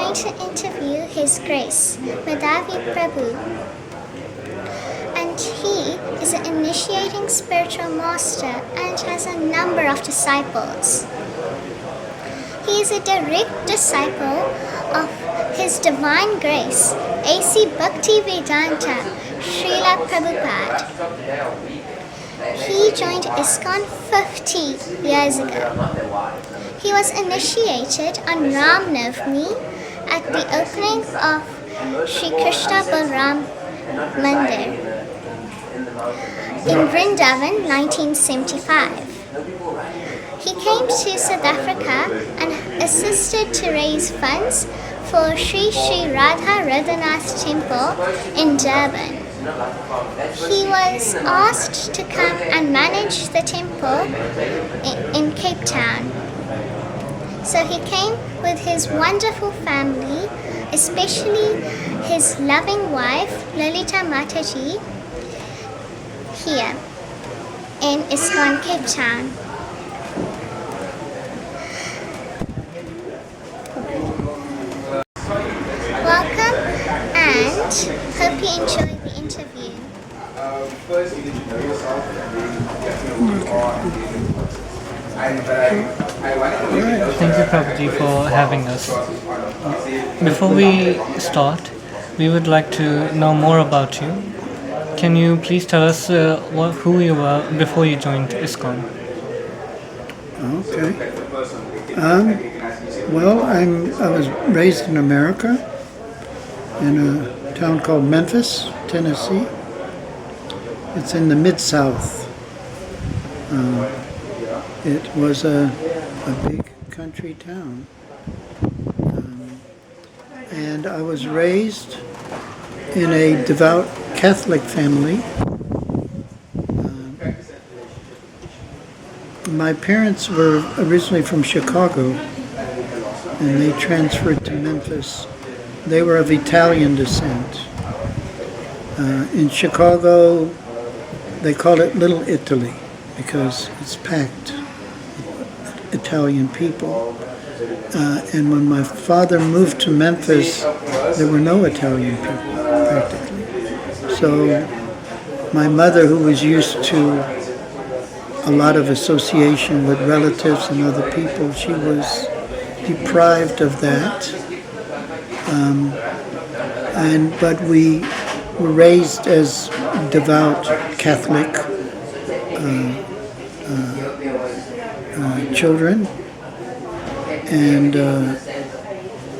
going to interview His Grace, Medhavi Prabhu. And he is an initiating spiritual master and has a number of disciples. He is a direct disciple of His Divine Grace, A.C. Bhaktivedanta Srila Prabhupada. He joined ISKCON 50 years ago. He was initiated on Ram Navami at the opening of Sri Krishna Balram Mandir in Vrindavan 1975. He came to South Africa and assisted to raise funds for Sri Sri Radha Radhanath Temple in Durban. He was asked to come and manage the temple in Cape Town. So he came with his wonderful family, especially his loving wife, Lalita Mataji, here in ISKCON Cape Town. Welcome and hope you enjoy the interview. First, you need to know yourself and then get to know who you are and then Thank you, Prabhuji, for having us. Before we start, we would like to know more about you. Can you please tell us who you were before you joined ISKCON? Okay. Well, I was raised in America, in a town called Memphis, Tennessee. It's in the Mid-South. It was a big country town. And I was raised in a devout Catholic family. My parents were originally from Chicago, and they transferred to Memphis. They were of Italian descent. In Chicago, they call it Little Italy because it's packed with Italian people. And when my father moved to Memphis, there were no Italian people, practically. So my mother, who was used to a lot of association with relatives and other people, she was deprived of that. But we were raised as devout Catholic children, and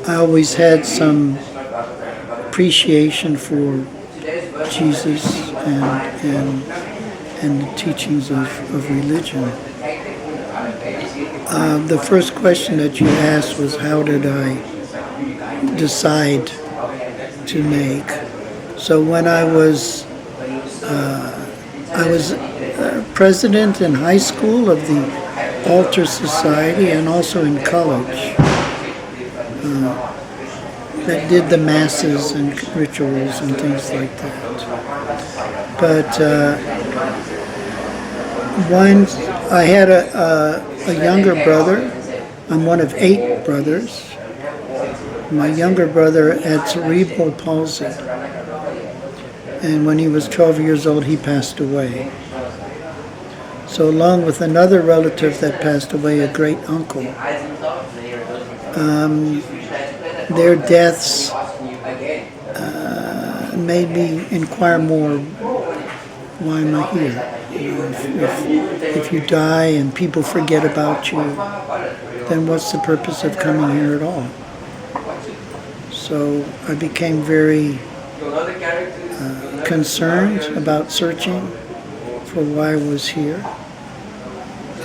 I always had some appreciation for Jesus and the teachings of religion. The first question that you asked was, how did I decide to make? So when I was president in high school of the Altar Society and also in college that did the masses and rituals and things like that. But once I had a younger brother. I'm one of 8 brothers. My younger brother had cerebral palsy, and when he was 12 years old, he passed away. So along with another relative that passed away, a great uncle, their deaths made me inquire more, why am I here? If you die and people forget about you, then what's the purpose of coming here at all? So I became very concerned about searching for why I was here.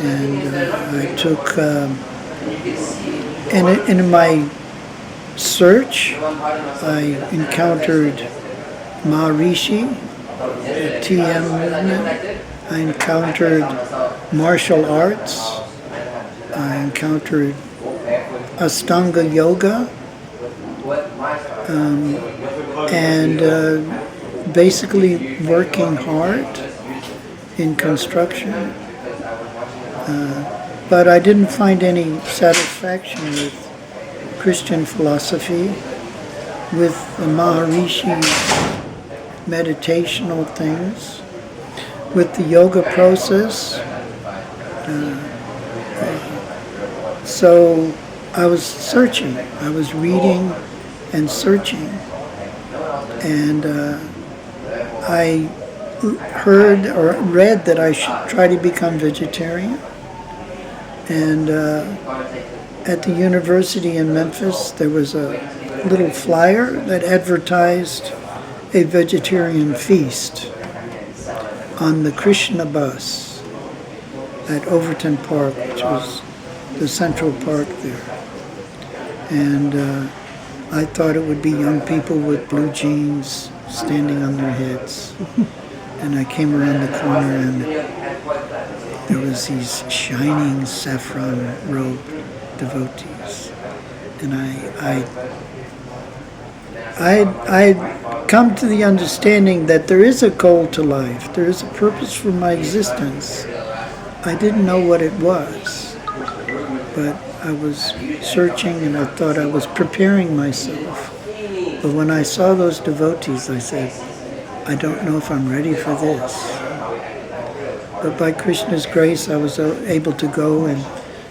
And I took, and in my search, I encountered Maharishi, the TM movement. I encountered martial arts. I encountered Ashtanga yoga. And basically working hard in construction. But I didn't find any satisfaction with Christian philosophy with the Maharishi meditational things, with the yoga process. So I was searching. I was reading and searching. And I heard or read that I should try to become vegetarian. And at the university in Memphis, there was a little flyer that advertised a vegetarian feast on the Krishna bus at Overton Park, which was the central park there. And I thought it would be young people with blue jeans standing on their heads. And I came around the corner and there was these shining saffron robed devotees. And I'd come to the understanding that there is a goal to life. There is a purpose for my existence. I didn't know what it was, but I was searching and I thought I was preparing myself. But when I saw those devotees, I said, I don't know if I'm ready for this. But by Krishna's grace, I was able to go and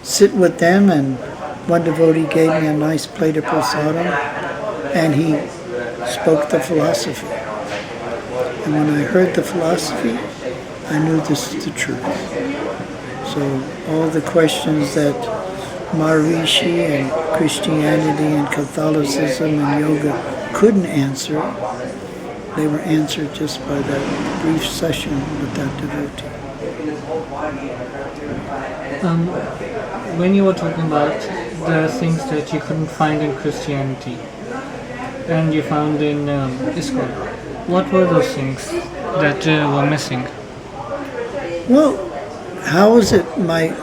sit with them, and one devotee gave me a nice plate of prasadam, and he spoke the philosophy. And when I heard the philosophy, I knew this is the truth. So all the questions that Maharishi and Christianity and Catholicism and yoga couldn't answer, they were answered just by that brief session with that devotee. When you were talking about the things that you couldn't find in Christianity and you found in ISKCON, what were those things that were missing? Well, how was it? My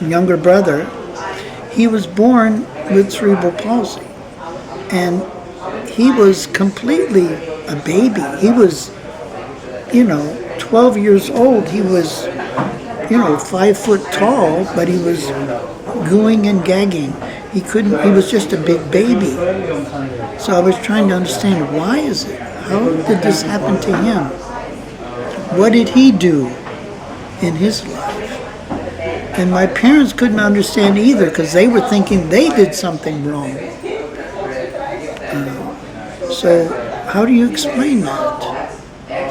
younger brother, he was born with cerebral palsy, and he was completely a baby. He was, 12 years old. He was, 5 foot tall, but he was gooing and gagging. He was just a big baby. So I was trying to understand, why is it? How did this happen to him? What did he do in his life? And my parents couldn't understand either, because they were thinking they did something wrong. So how do you explain that?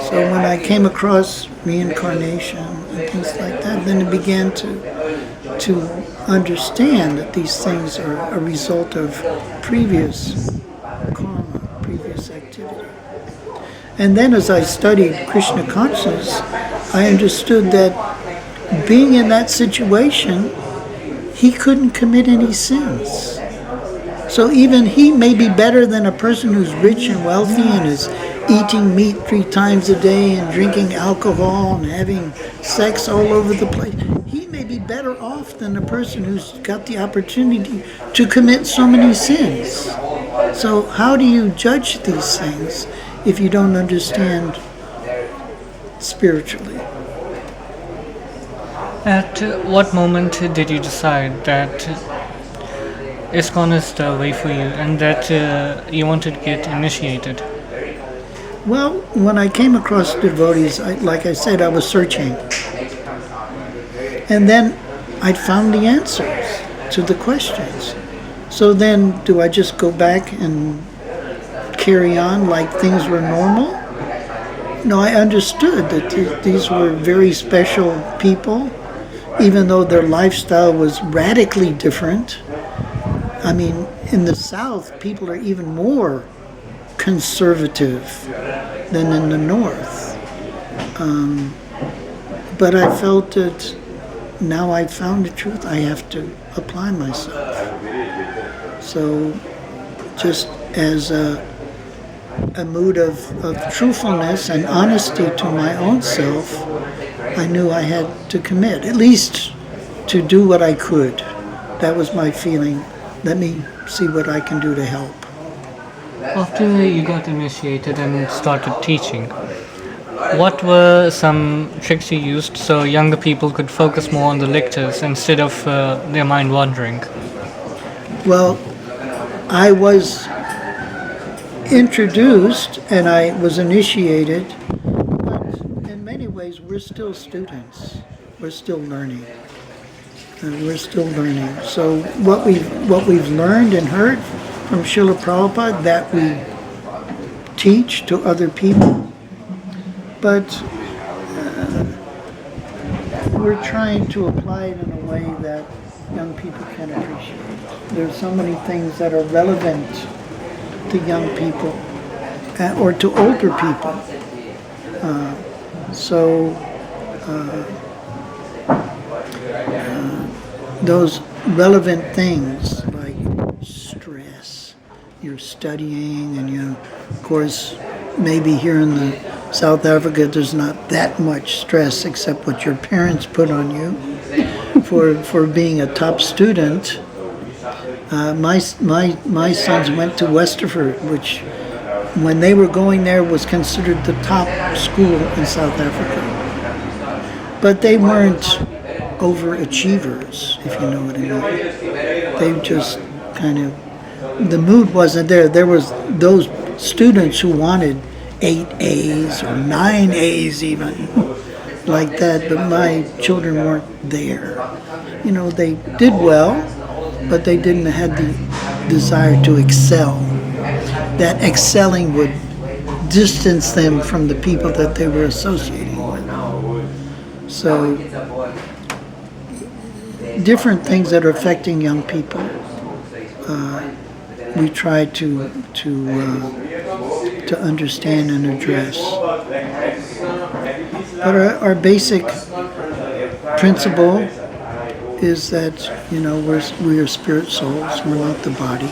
So when I came across reincarnation and things like that, then it began to understand that these things are a result of previous karma, previous activity. And then as I studied Krishna consciousness, I understood that being in that situation, he couldn't commit any sins. So even he may be better than a person who's rich and wealthy and is eating meat 3 times a day and drinking alcohol and having sex all over the place. He may be better off than a person who's got the opportunity to commit so many sins. So how do you judge these things if you don't understand spiritually? At what moment did you decide that ISKCON is the way for you and that you wanted to get initiated? Well, when I came across devotees, like I said, I was searching. And then I'd found the answers to the questions. So then, do I just go back and carry on like things were normal? No, I understood that these were very special people, even though their lifestyle was radically different. I mean, in the South, people are even more conservative than in the North. But I felt that now I've found the truth, I have to apply myself. So just as a mood of truthfulness and honesty to my own self, I knew I had to commit, at least to do what I could. That was my feeling. Let me see what I can do to help. After you got initiated and started teaching, what were some tricks you used so younger people could focus more on the lectures instead of their mind wandering? Well, I was introduced and I was initiated, but in many ways we're still students. We're still learning. We're still learning. So what we've learned and heard from Srila Prabhupada, that we teach to other people, but we're trying to apply it in a way that young people can appreciate. There's so many things that are relevant to young people or to older people. Those relevant things like stress, you're studying, and you, of course, maybe here in the South Africa there's not that much stress except what your parents put on you for being a top student. My sons went to Westerford, which when they were going there was considered the top school in South Africa. But they weren't overachievers, if you know what I mean. They just kind of, the mood wasn't there. There was those students who wanted 8 A's or 9 A's even, like that, but my children weren't there. You know, they did well, but they didn't have the desire to excel. That excelling would distance them from the people that they were associating with. So, different things that are affecting young people, we try to understand and address. But our basic principle is that, you know, we are spirit souls, we're not the body,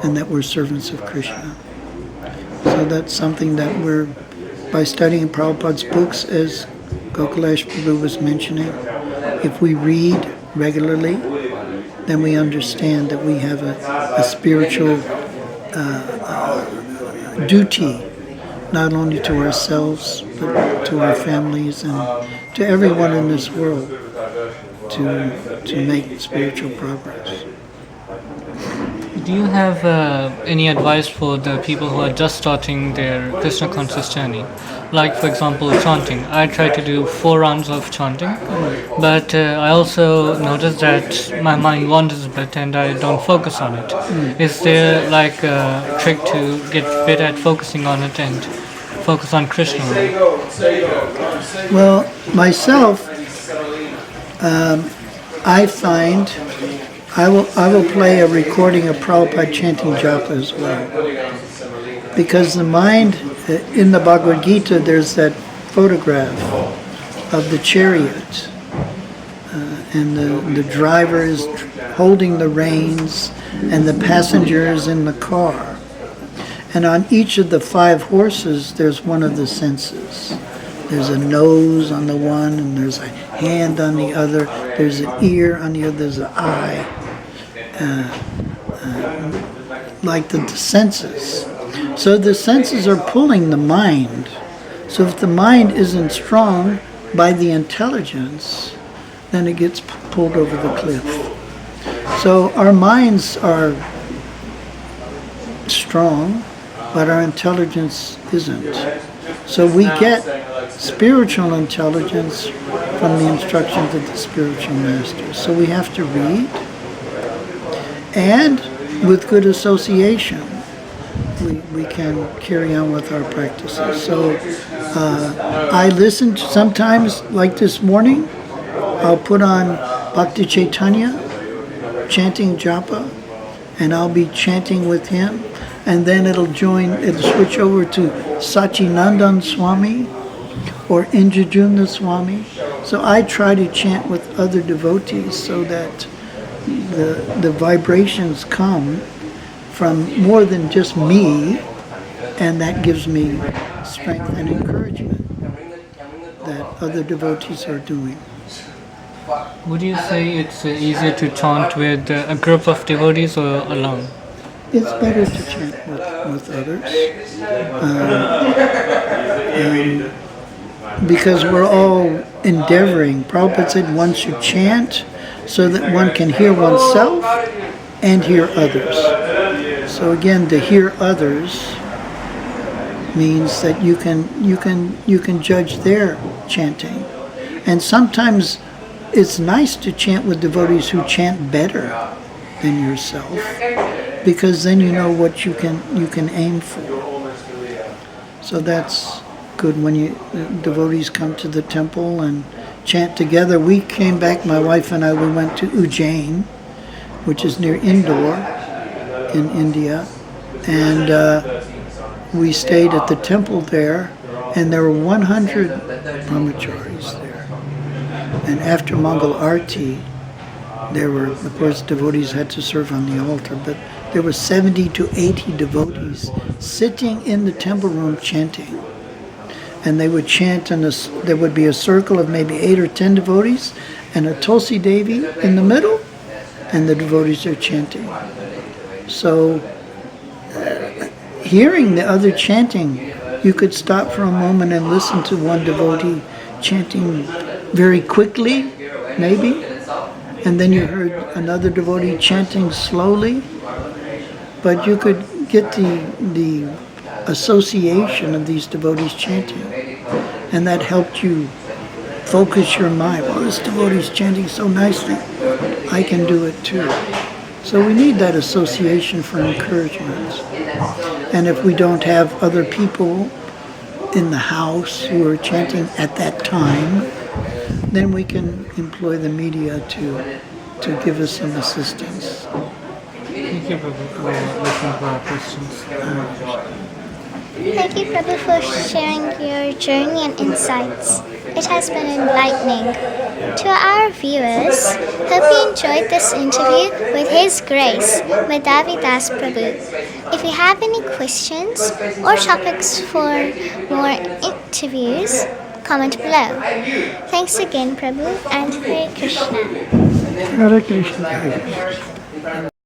and that we're servants of Krishna. So that's something that we're, by studying Prabhupada's books, as Gokulash Prabhu was mentioning, if we read regularly, then we understand that we have a spiritual duty, not only to ourselves, but to our families and to everyone in this world, to make spiritual progress. Do you have any advice for the people who are just starting their Krishna conscious journey? Like, for example, chanting. I try to do 4 rounds of chanting, but I also notice that my mind wanders a bit and I don't focus on it. Is there like a trick to get better at focusing on it and focus on Krishna? Well, myself, I find I will play a recording of Prabhupada chanting japa as well. Because the mind, in the Bhagavad Gita, there's that photograph of the chariot. And the driver is holding the reins and the passenger is in the car. And on each of the 5 horses, there's one of the senses. There's a nose on the one, and there's a hand on the other, there's an ear on the other, there's an eye. Like the senses. So the senses are pulling the mind. So if the mind isn't strong by the intelligence, then it gets pulled over the cliff. So our minds are strong, but our intelligence isn't. So we get spiritual intelligence from the instructions of the spiritual masters. So we have to read, and with good association, we can carry on with our practices. So I listen to, sometimes, like this morning, I'll put on Bhakti Chaitanya, chanting japa, and I'll be chanting with him, and then it'll switch over to Sachinandan Swami or Indrajuna Swami. So I try to chant with other devotees so that the vibrations come from more than just me, and that gives me strength and encouragement that other devotees are doing. Would you say it's easier to chant with a group of devotees or alone? It's better to chant with others. Because we're all endeavoring. Prabhupada said one should chant so that one can hear oneself and hear others. So again, to hear others means that you can judge their chanting. And sometimes it's nice to chant with devotees who chant better than yourself, because then you know what you can aim for. So that's good when devotees come to the temple and chant together. We came back, my wife and I, we went to Ujjain, which is near Indore in India, and we stayed at the temple there, and there were 100 brahmacharis there. And after Mangal Arti, there were, of course, devotees had to serve on the altar, but there were 70 to 80 devotees sitting in the temple room chanting. And they would chant, and there would be a circle of maybe 8 or 10 devotees, and a Tulsi Devi in the middle, and the devotees are chanting. So, hearing the other chanting, you could stop for a moment and listen to one devotee chanting very quickly, maybe, and then you heard another devotee chanting slowly, but you could get the association of these devotees chanting, and that helped you focus your mind. Well, this devotee is chanting so nicely, I can do it too. So we need that association for encouragement. And if we don't have other people in the house who are chanting at that time, then we can employ the media to give us some assistance. Thank you, Prabhu, for listening to our questions. Thank you, Prabhu, for sharing your journey and insights. It has been enlightening. To our viewers, hope you enjoyed this interview with His Grace, Medhavi Das Prabhu. If you have any questions or topics for more interviews, comment below. Thanks again, Prabhu, and Hare Krishna. Hare Krishna.